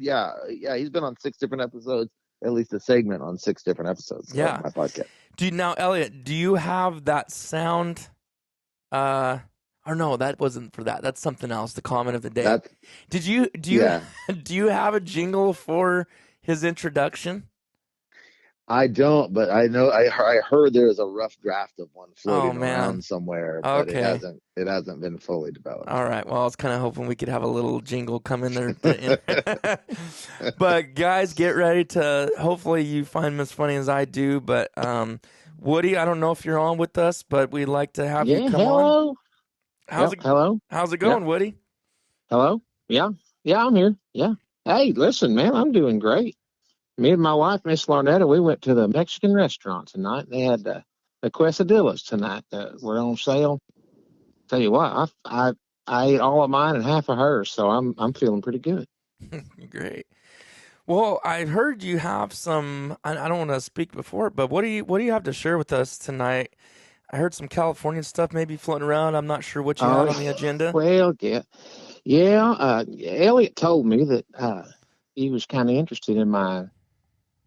Yeah, he's been on 6 different episodes, at least a segment on 6 different episodes of my podcast. Now, Elliot, do you have that sound? Or no, that wasn't for that. That's something else. The comment of the day. Do you have a jingle for his introduction? I don't, but I know I heard there's a rough draft of one floating around somewhere, but it hasn't been fully developed. All right. Well, I was kind of hoping we could have a little jingle come in there. But guys, get ready to. Hopefully, you find him as funny as I do. But Woody, I don't know if you're on with us, but we'd like to have you come on. Hello. How's it going, Woody? Hello. Yeah, I'm here. Yeah. Hey, listen, man, I'm doing great. Me and my wife, Miss Larnetta, we went to the Mexican restaurant tonight. They had the quesadillas tonight that were on sale. Tell you what, I ate all of mine and half of hers, so I'm feeling pretty good. Great. Well, I heard you have some. I don't want to speak before it, but what do you have to share with us tonight? I heard some Californian stuff maybe floating around. I'm not sure what you had on the agenda. Well, yeah. Elliot told me that he was kind of interested in my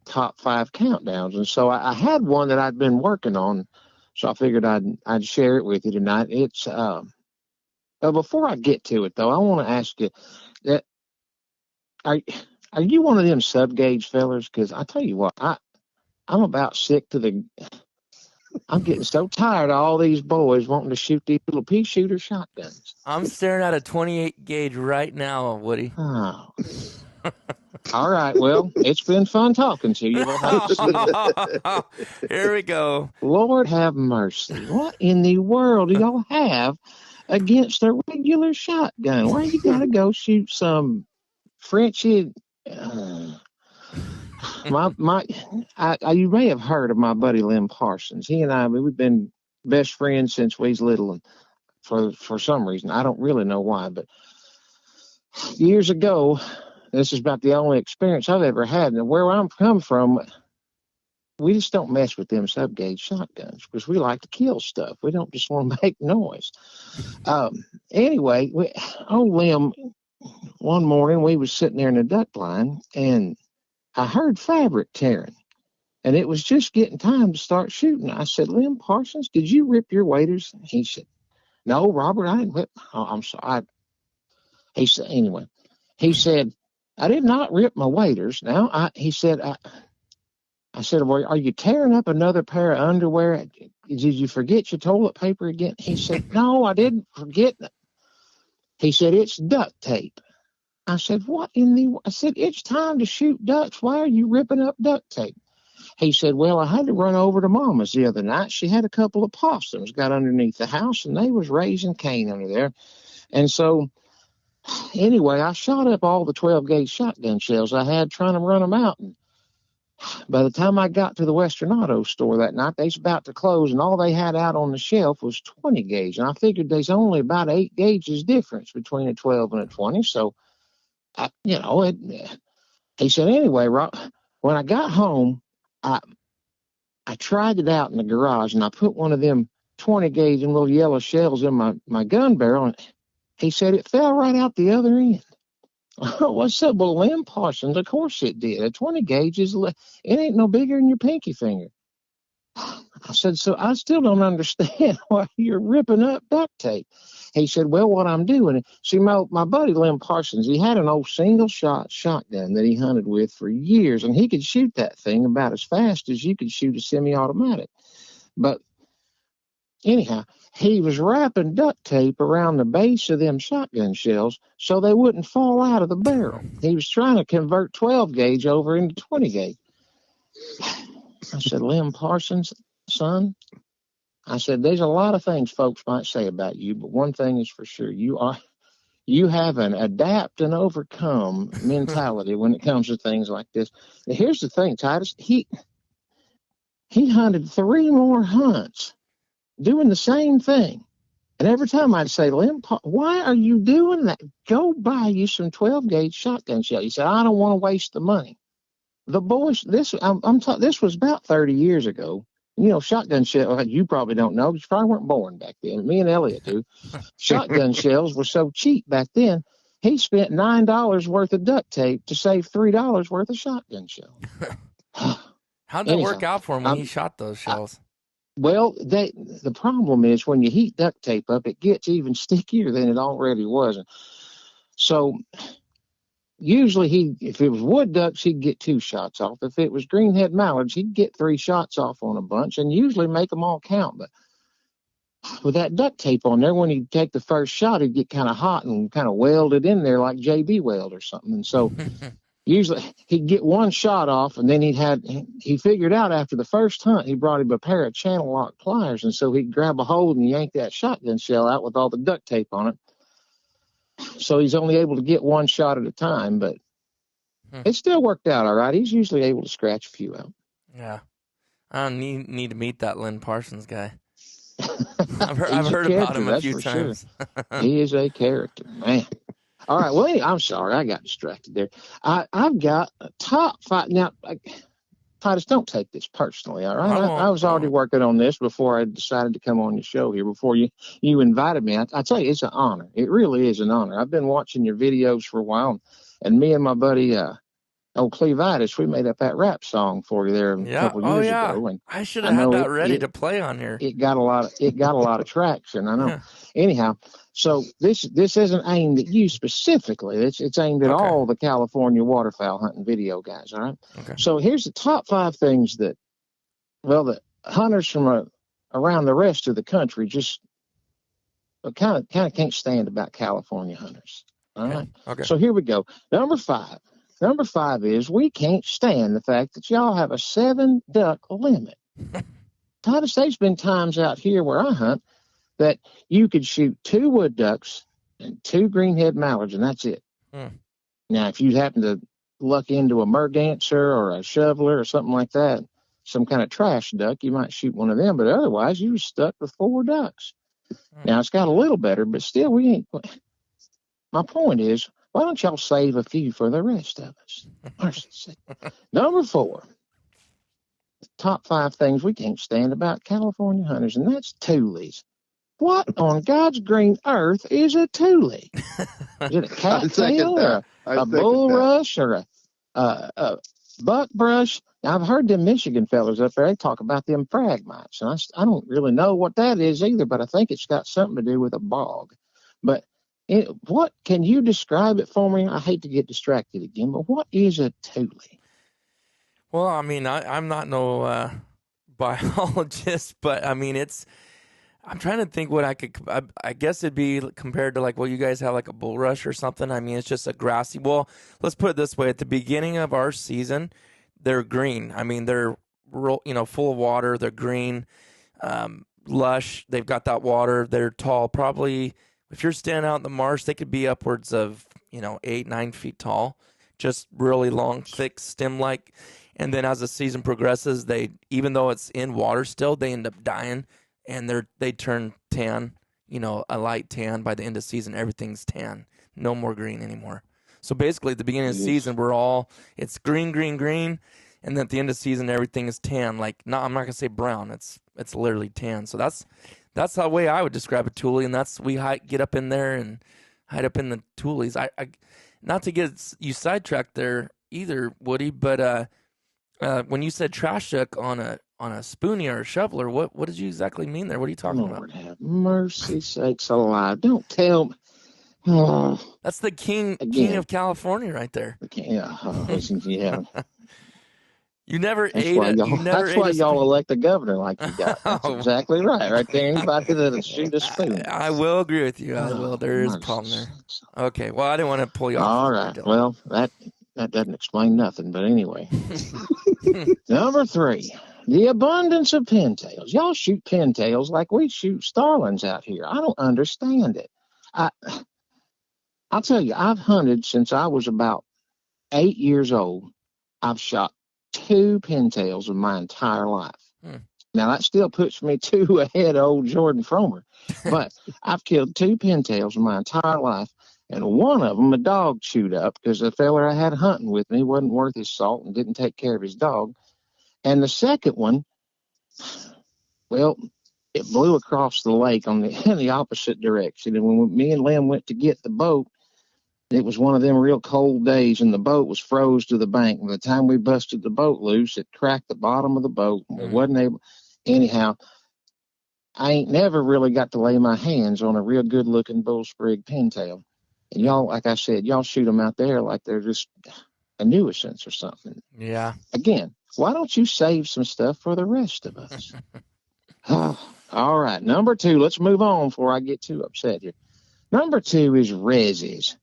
top 5 countdowns, and so I had one that I'd been working on, so I figured I'd share it with you tonight. It's before I get to it though, I want to ask you that are you one of them sub gauge fellers? Because I tell you what, I'm about sick to the. I'm getting so tired of all these boys wanting to shoot these little pea shooter shotguns. I'm staring at a 28 gauge right now, Woody. Oh. All right. Well, it's been fun talking to you. Here we go. Lord have mercy. What in the world do y'all have against a regular shotgun? Why you got to go shoot some Frenchy? You may have heard of my buddy Lynn Parsons. He and I, we've been best friends since we was little, and for some reason, I don't really know why, but years ago, this is about the only experience I've ever had. And where I'm come from, we just don't mess with them sub-gauge shotguns because we like to kill stuff. We don't just want to make noise. Anyway, Lynn, one morning we was sitting there in the duck line, and I heard fabric tearing, and it was just getting time to start shooting. I said, Lynn Parsons, did you rip your waders? He said, no, Robert, I didn't rip. Oh, I'm sorry. He said, I did not rip my waders. Now, I said, well, are you tearing up another pair of underwear? Did you forget your toilet paper again? He said, no, I didn't forget. He said, it's duct tape. I said, I said, it's time to shoot ducks. Why are you ripping up duct tape? He said, well, I had to run over to Mama's the other night. She had a couple of possums got underneath the house, and they was raising Cain under there. And so, anyway, I shot up all the 12-gauge shotgun shells I had trying to run them out. And by the time I got to the Western Auto store that night, they was about to close, and all they had out on the shelf was 20-gauge. And I figured there's only about 8 gauges difference between a 12 and a 20, so he said, anyway, Rob, when I got home, I tried it out in the garage, and I put one of them 20-gauge and little yellow shells in my gun barrel, and he said it fell right out the other end. What's up? Well, Lynn Parsons, of course it did. A 20-gauge it ain't no bigger than your pinky finger. I said, so I still don't understand why you're ripping up duct tape. He said, well, what I'm doing, see, my buddy Lynn Parsons, he had an old single-shot shotgun that he hunted with for years, and he could shoot that thing about as fast as you could shoot a semi-automatic. But anyhow, he was wrapping duct tape around the base of them shotgun shells so they wouldn't fall out of the barrel. He was trying to convert 12-gauge over into 20-gauge. I said, Lynn Parsons, son, I said, there's a lot of things folks might say about you, but one thing is for sure, you have an adapt and overcome mentality when it comes to things like this. Now, here's the thing, Titus, he hunted 3 more hunts doing the same thing. And every time I'd say, Lynn, why are you doing that? Go buy you some 12-gauge shotgun shell. He said, I don't want to waste the money. The boys, this was about 30 years ago. You know, shotgun shell, you probably don't know, because you probably weren't born back then. Me and Elliot do. Shotgun shells were so cheap back then. he spent $9 worth of duct tape to save $3 worth of shotgun shells. How'd that work out for him when he shot those shells? Well, the problem is when you heat duct tape up, it gets even stickier than it already was. So usually if it was wood ducks, he'd get 2 shots off. If it was greenhead mallards, he'd get 3 shots off on a bunch and usually make them all count. But with that duct tape on there, when he'd take the first shot, it'd get kind of hot and kind of welded in there like JB weld or something. And so usually he'd get 1 shot off, and then he figured out after the first hunt, he brought him a pair of channel lock pliers. And so he'd grab a hold and yank that shotgun shell out with all the duct tape on it. So he's only able to get 1 shot at a time, but it still worked out all right. He's usually able to scratch a few out. Yeah. I need to meet that Lynn Parsons guy. I've heard about him a few times. Sure. He is a character, man. All right. Well, I'm sorry. I got distracted there. I've got a top 5. Now, Titus, don't take this personally, all right? I was already working on this before I decided to come on your show here, before you invited me. I tell you, it's an honor. It really is an honor. I've been watching your videos for a while, and me and my buddy, Titus, we made up that rap song for you there a couple years ago. And I should have had that ready to play on here. It got a lot of traction. I know. Yeah. Anyhow, so this isn't aimed at you specifically. It's aimed at all the California waterfowl hunting video guys. All right. Okay. So here's the top 5 things that hunters from around the rest of the country just kind of can't stand about California hunters. All right. Okay. So here we go. Number 5. Number 5 is we can't stand the fact that y'all have a 7 duck limit. Titus, there's been times out here where I hunt that you could shoot 2 wood ducks and 2 greenhead mallards, and that's it. Now, if you happen to luck into a merganser or a shoveler or something like that, some kind of trash duck, you might shoot one of them, but otherwise you were stuck with 4 ducks. Now, it's got a little better, but still we ain't. My point is, why don't y'all save a few for the rest of us? Number 4, top 5 things we can't stand about California hunters, and that's toolies. What on God's green earth is a toolie? Is it a cattail or a bulrush or a buckbrush? Now, I've heard them Michigan fellas up there, they talk about them phragmites, and I don't really know what that is either, but I think it's got something to do with a bog. But what can you describe it for me? I hate to get distracted again, but what is a toolie? Well, I mean, I'm not no biologist, but I mean, I'm trying to think what I guess it'd be compared to like what you guys have, like a bulrush or something. I mean, it's just a grassy. Well, let's put it this way: at the beginning of our season, they're green. I mean, they're full of water. They're green, lush. They've got that water. They're tall. Probably, if you're standing out in the marsh, they could be upwards of 8-9 feet tall. Just really long, thick stem like. And then as the season progresses, even though it's in water still, they end up dying. And they turn tan, a light tan. By the end of the season, everything's tan. No more green anymore. So basically, at the beginning of the season, it's green, green, green. And then at the end of the season, everything is tan. Like, no, I'm not going to say brown. It's literally tan. So that's the way I would describe a toolie. And we get up in there and hide up in the toolies. I not to get you sidetracked there either, Woody, but when you said trash duck on a spoonie or a shoveler, what did you exactly mean there? What are you talking Lord about? Have mercy sakes alive. Don't tell me. Oh, that's the king of California right there. Yeah. Yeah. You never ate it. That's why y'all elect a governor like you got. That's exactly right. Right there. Anybody that'll shoot a spoon. I will agree with you. I will. There is a problem there. Okay. Well, I didn't want to pull you off. All right. Well, that doesn't explain nothing. But anyway. Number 3. The abundance of pintails. Y'all shoot pintails like we shoot starlings out here. I don't understand it. I'll tell you, I've hunted since I was about 8 years old. I've shot 2 pintails in my entire life. Now, that still puts me 2 ahead of old Jordan Fromer. But I've killed 2 pintails in my entire life. And one of them, a dog chewed up because the fella I had hunting with me wasn't worth his salt and didn't take care of his dog. And the second one, well, it blew across the lake in the opposite direction. And when me and Lynn went to get the boat, It was one of them real cold days, and the boat was froze to the bank. By the time we busted the boat loose, it cracked the bottom of the boat. We wasn't able. Anyhow, I ain't never really got to lay my hands on a real good-looking bull sprig pintail. And y'all, like I said, y'all shoot them out there like they're just a nuisance or something. Yeah. Again, why don't you save some stuff for the rest of us? All right, number 2. Let's move on before I get too upset here. Number 2 is reses.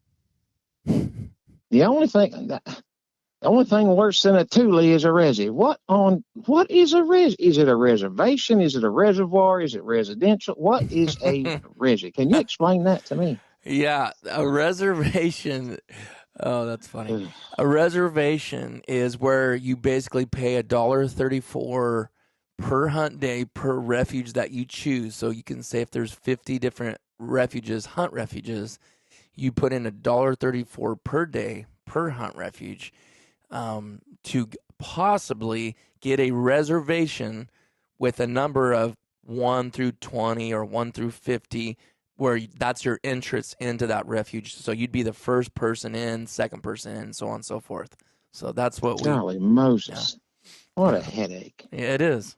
The only thing worse than a Thule is a resi. What is a res? Is it a reservation? Is it a reservoir? Is it residential? What is a resi? Can you explain that to me? Yeah, a reservation. Oh, that's funny. A reservation is where you basically pay $1.34 per hunt day per refuge that you choose. So you can say if there's 50 different refuges, hunt refuges, you put in $1.34 per day per hunt refuge to possibly get a reservation with a number of 1 through 20 or 1 through 50, where that's your entrance into that refuge. So you'd be the first person in, second person in, so on and so forth. So that's what Golly Moses. Yeah. What a headache. Yeah, it is.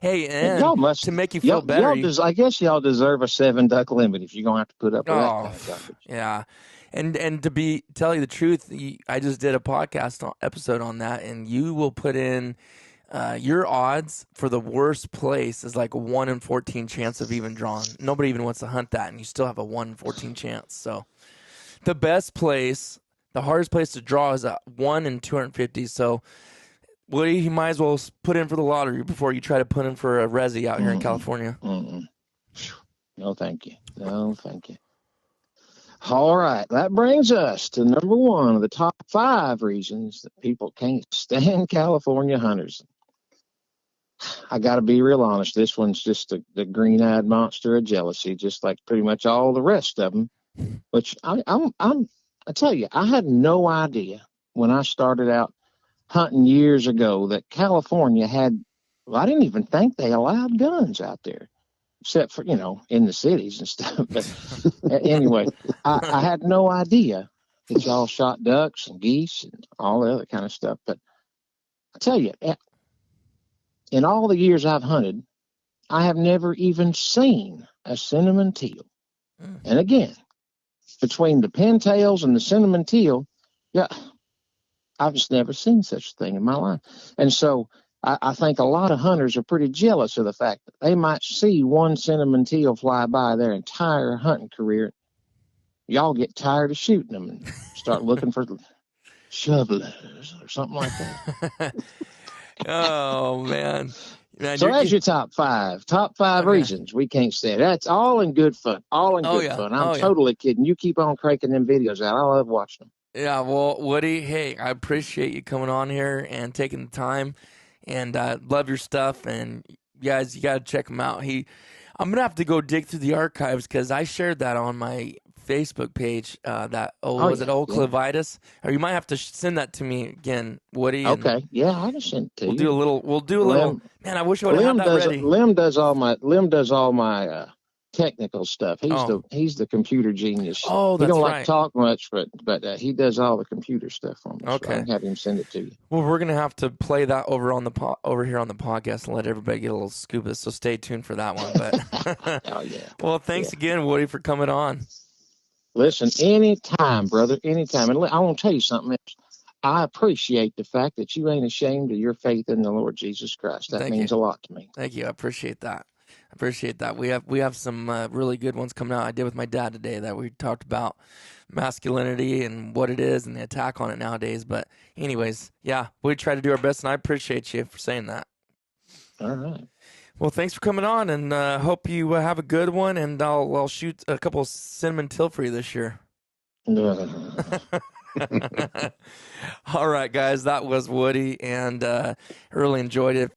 Hey, and y'all must, to make you feel better, I guess y'all deserve a 7-duck limit if you're going to have to put up with that kind of garbage. Yeah. And to tell you the truth, I just did a podcast episode on that, and you will put in your odds for the worst place is like a 1 in 14 chance of even drawing. Nobody even wants to hunt that, and you still have a 1 in 14 chance. So the best place, the hardest place to draw is a 1 in 250. So Woody, you might as well put in for the lottery before you try to put in for a resi out here in California. No, thank you. No, thank you. All right, that brings us to number 1 of the top 5 reasons that people can't stand California hunters. I got to be real honest. This one's just the green-eyed monster of jealousy, just like pretty much all the rest of them. Which I tell you, I had no idea when I started out hunting years ago that California had. Well, I didn't even think they allowed guns out there, except for, in the cities and stuff. But anyway, I had no idea that y'all shot ducks and geese and all the other kind of stuff. But I tell you, in all the years I've hunted, I have never even seen a cinnamon teal. And again, between the pintails and the cinnamon teal, yeah, I've just never seen such a thing in my life. And so I think a lot of hunters are pretty jealous of the fact that they might see one cinnamon teal fly by their entire hunting career. Y'all get tired of shooting them and start looking for shovelers or something like that. Oh, man. So that's your top 5. Top 5 reasons we can't stand it. That's all in good fun. All in good fun. I'm totally kidding. You keep on cranking them videos out. I love watching them. Yeah, well, Woody, hey, I appreciate you coming on here and taking the time, and I love your stuff, and guys, you got to check him out. I'm going to have to go dig through the archives because I shared that on my Facebook page, was it Old Clevitis? Or you might have to send that to me again, Woody. Okay, yeah, I can send it to you. We'll do a little, man, I wish I would have had that ready. Lim does all my technical stuff. He's the computer genius. Oh, that's right. He don't like to talk much, but he does all the computer stuff for me. Okay, so I can have him send it to you. Well, we're gonna have to play that over here on the podcast and let everybody get a little scoop of it. So stay tuned for that one. But oh yeah. Well, thanks again, Woody, for coming on. Listen, anytime, brother, anytime. And I want to tell you something else. I appreciate the fact that you ain't ashamed of your faith in the Lord Jesus Christ. That means a lot to me. Thank you. I appreciate that. We have some really good ones coming out. I did with my dad today that we talked about masculinity and what it is and the attack on it nowadays. But anyways, yeah, we try to do our best, and I appreciate you for saying that. All right. Well, thanks for coming on, and hope you have a good one, and I'll shoot a couple of cinnamon teal for you this year. All right, guys, that was Woody, and I really enjoyed it.